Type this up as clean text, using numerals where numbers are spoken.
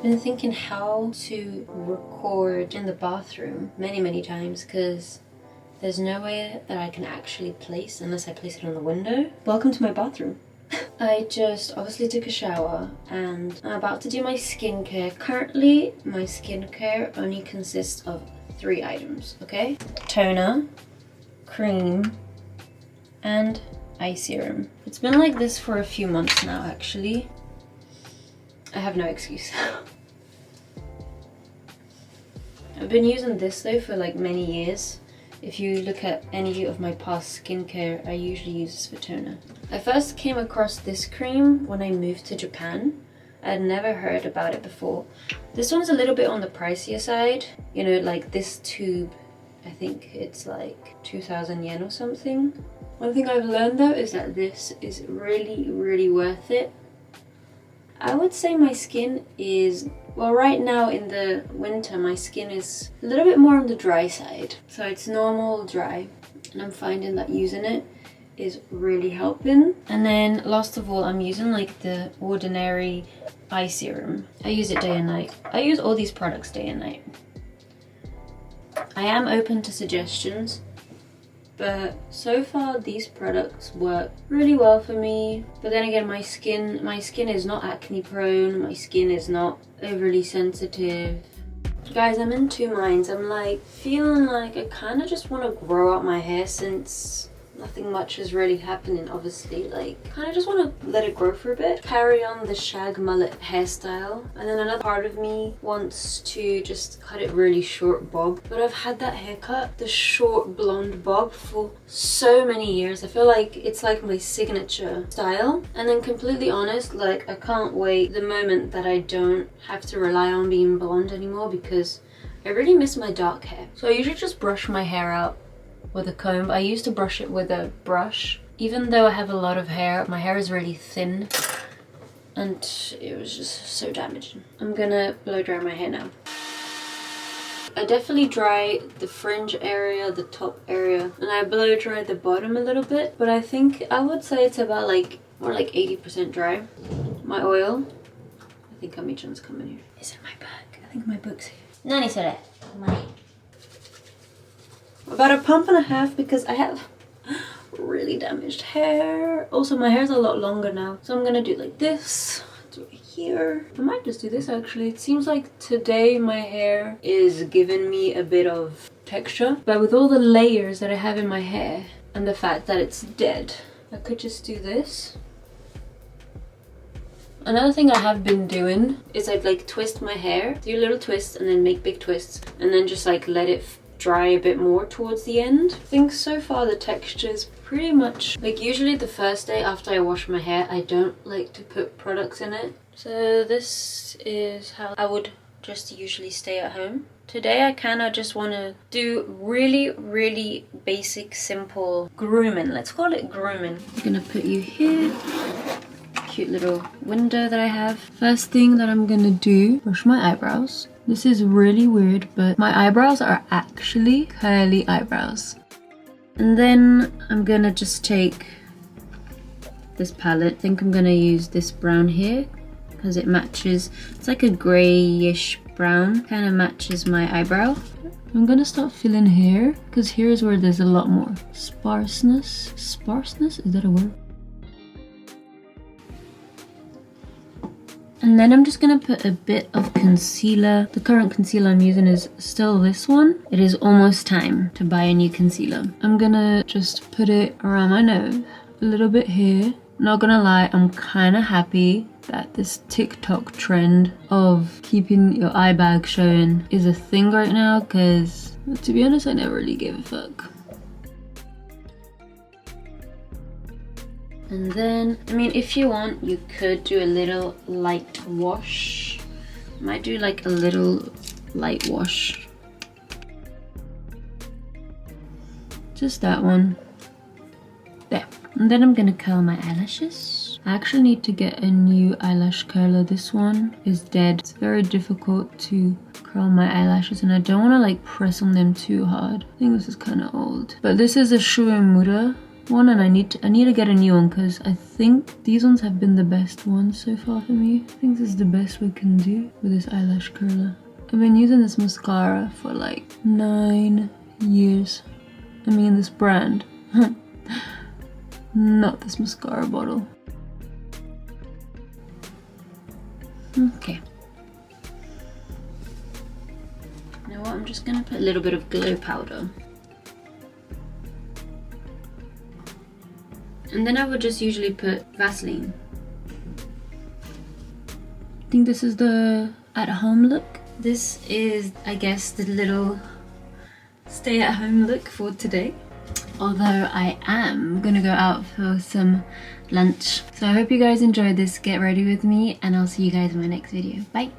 been thinking how to record in the bathroom many times because there's nowhere that I can actually place unless I place it on the window. Welcome to my bathroom. I just obviously took a shower and I'm about to do my skincare. Currently, my skincare only consists of 3 items, okay? Toner, cream, and eye serum. It's been like this for a few months now, actually. I have no excuse. I've been using this though for like many years. If you look at any of my past skincare, I usually use this for toner. I first came across this cream when I moved to Japan. I had never heard about it before. This one's a little bit on the pricier side. You know, like this tube, I think it's like 2,000 yen or something. One thing I've learned though is that this is really worth it. I would say my skin is, well, right now in the winter my skin is a little bit more on the dry side. So it's normal dry, and I'm finding that using it is really helping. And then last of all, I'm using like the ordinary eye serum. I use it day and night. I use all these products day and night. I am open to suggestions, but so far these products work really well for me. But then again, my skin is not acne prone, my skin is not overly sensitive. Guys, I'm in 2 minds. I'm like feeling like I kind of just want to grow out my hair since nothing much is really happening, obviously. Like, kind of just want to let it grow for a bit, carry on the shag mullet hairstyle. And then another part of me wants to just cut it really short bob. But I've had that haircut, the short blonde bob, for so many years. I feel like it's like my signature style. And then completely honest, like, I can't wait the moment that I don't have to rely on being blonde anymore, because I really miss my dark hair. So I usually just brush my hair out with a comb. I used to brush it with a brush. Even though I have a lot of hair, my hair is really thin and it was just so damaging. I'm gonna blow dry my hair now. I definitely dry the fringe area, the top area, and I blow dry the bottom a little bit, but I would say it's about like more like 80% dry. My oil, I think Kami-chan's coming here. Is it my bag? I think my book's here. Nani sore? About a pump and a half, because I have really damaged hair. Also, my hair's a lot longer now, so I'm gonna do like this, do it here. I might just do this actually. It seems like today my hair is giving me a bit of texture, but with all the layers that I have in my hair and the fact that it's dead, I could just do this. Another thing I have been doing is I'd like twist my hair, do little twists and then make big twists, and then just like let it dry a bit more towards the end. I think so far the texture is pretty much like, usually the first day after I wash my hair, I don't like to put products in it. So this is how I would just usually stay at home. Today I kind of just want to do really basic, simple grooming. Let's call it grooming. I'm gonna put you here. Cute little window that I have. First thing that I'm gonna do, brush my eyebrows. This is really weird, but my eyebrows are actually curly eyebrows. And then I'm gonna just take this palette. I think I'm gonna use this brown here because it matches. It's like a grayish brown, kind of matches my eyebrow. I'm gonna start filling here because here is where there's a lot more sparseness. Sparseness? Is that a word? And then I'm just gonna put a bit of concealer. The current concealer I'm using is still this one. It is almost time to buy a new concealer. I'm gonna just put it around my nose, a little bit here. Not gonna lie, I'm kind of happy that this TikTok trend of keeping your eye bag showing is a thing right now, because to be honest, I never really gave a fuck. And then, I mean, if you want, you could do a little light wash. I might do like a little light wash. Just that one. There. And then I'm gonna curl my eyelashes. I actually need to get a new eyelash curler. This one is dead. It's very difficult to curl my eyelashes and I don't want to like press on them too hard. I think this is kind of old. But this is a Shuemura one, and I need to get a new one because I think these ones have been the best ones so far for me. I think this is the best we can do with this eyelash curler. I've been using this mascara for like 9 years. I mean this brand, not this mascara bottle. Okay. You know what, I'm just gonna put a little bit of glow powder. And then I would just usually put Vaseline. I think this is the at-home look. This is, I guess, the little stay-at-home look for today. Although I am gonna go out for some lunch. So I hope you guys enjoyed this get ready with me, and I'll see you guys in my next video. Bye!